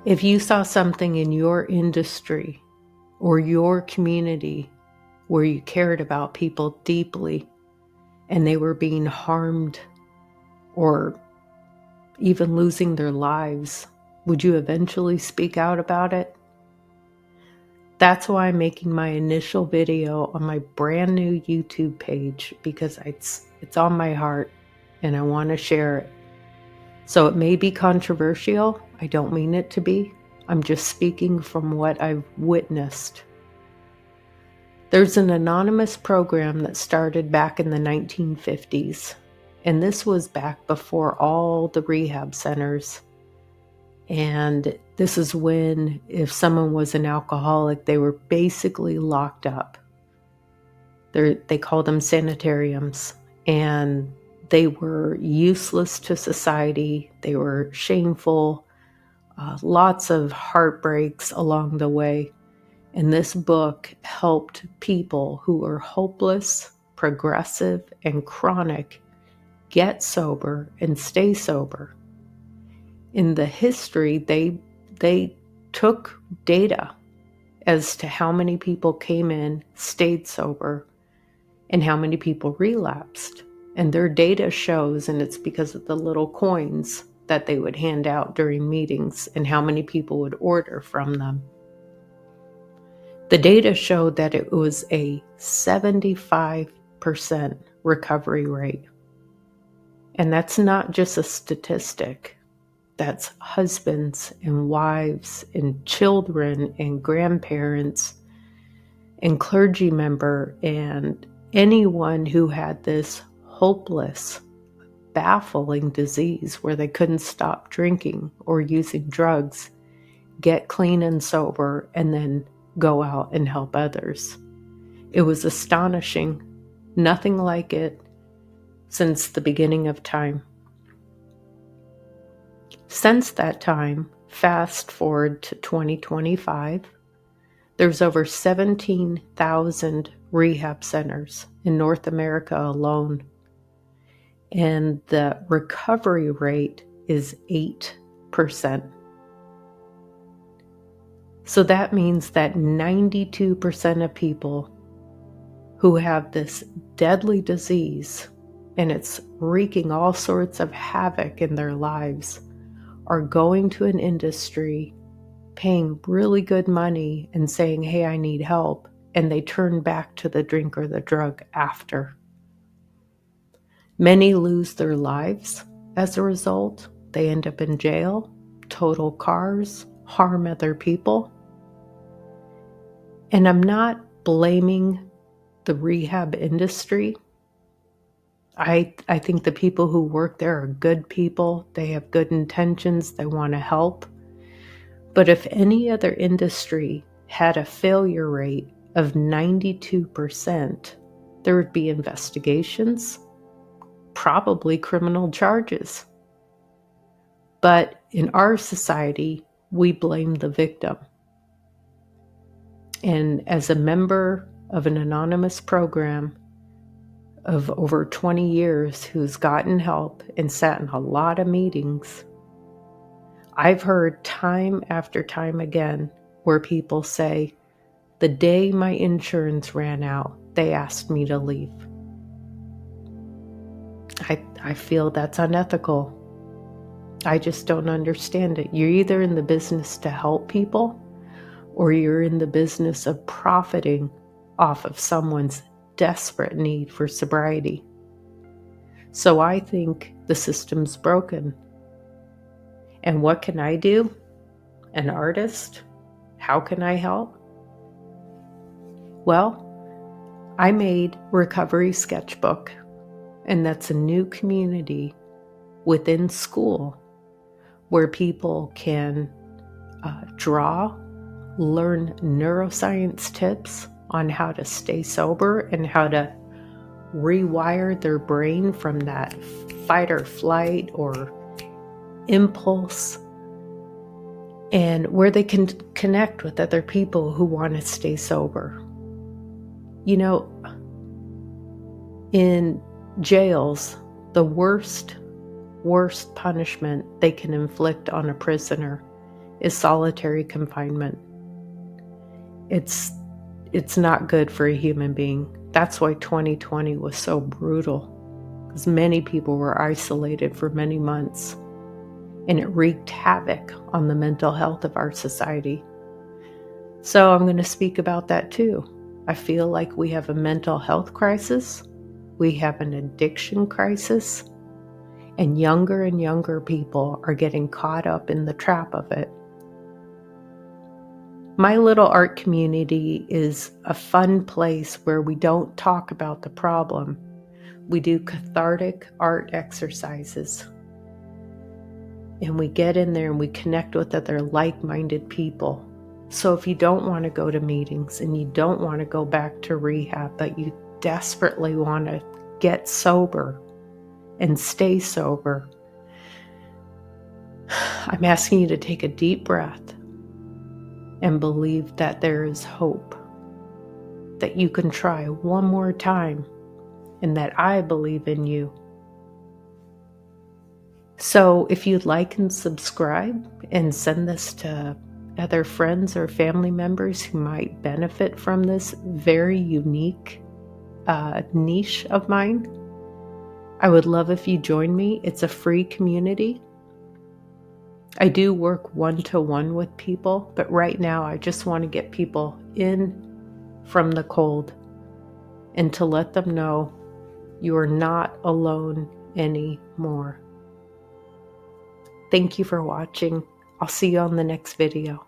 If you saw something in your industry or your community where you cared about people deeply and they were being harmed or even losing their lives, would you eventually speak out about it? That's why I'm making my initial video on my brand new YouTube page, because it's on my heart and I want to share it. So it may be controversial. I don't mean it to be. I'm just speaking from what I've witnessed. There's an anonymous program that started back in the 1950s, and this was back before all the rehab centers. And this is when, if someone was an alcoholic, they were basically locked up. They called them sanitariums, and they were useless to society. They were shameful, lots of heartbreaks along the way. And this book helped people who were hopeless, progressive, and chronic get sober and stay sober. In the history, they took data as to how many people came in, stayed sober, and how many people relapsed. And their data shows, and it's because of the little coins that they would hand out during meetings and how many people would order from them. The data showed that it was a 75% recovery rate. And that's not just a statistic. That's husbands and wives and children and grandparents and clergy member and anyone who had this hopeless, baffling disease where they couldn't stop drinking or using drugs, get clean and sober, and then go out and help others. It was astonishing. Nothing like it since the beginning of time. Since that time, fast forward to 2025, there's over 17,000 rehab centers in North America alone, and the recovery rate is 8%. So that means that 92% of people who have this deadly disease, and it's wreaking all sorts of havoc in their lives, are going to an industry, paying really good money and saying, hey, I need help, and they turn back to the drink or the drug after. Many lose their lives as a result. They end up in jail, total cars, harm other people. And I'm not blaming the rehab industry. I think the people who work there are good people. They have good intentions. They want to help. But if any other industry had a failure rate of 92%, there would be investigations, probably criminal charges. But in our society, we blame the victim. And as a member of an anonymous program of over 20 years who's gotten help and sat in a lot of meetings, I've heard time after time again where people say, the day my insurance ran out, they asked me to leave. I feel that's unethical. I just don't understand it. You're either in the business to help people, or you're in the business of profiting off of someone's desperate need for sobriety. So I think the system's broken. And what can I do? An artist? How can I help? Well, I made Recovery Sketchbook, and that's a new community within school where people can draw, learn neuroscience tips on how to stay sober and how to rewire their brain from that fight or flight or impulse, and where they can connect with other people who want to stay sober. You know, in jails, the worst punishment they can inflict on a prisoner is solitary confinement. It's not good for a human being. That's why 2020 was so brutal, because many people were isolated for many months, and it wreaked havoc on the mental health of our society. So I'm going to speak about that too. I feel like we have a mental health crisis, we have an addiction crisis, and younger people are getting caught up in the trap of it. My little art community is a fun place where we don't talk about the problem. We do cathartic art exercises. And we get in there and we connect with other like-minded people. So if you don't want to go to meetings and you don't want to go back to rehab, but you desperately want to get sober and stay sober, I'm asking you to take a deep breath and believe that there is hope, that you can try one more time, and that I believe in you. So if you'd like and subscribe and send this to other friends or family members who might benefit from this very unique niche of mine, I would love if you join me. It's a free community. I do work one-to-one with people, but right now I just want to get people in from the cold and to let them know you are not alone anymore. Thank you for watching. I'll see you on the next video.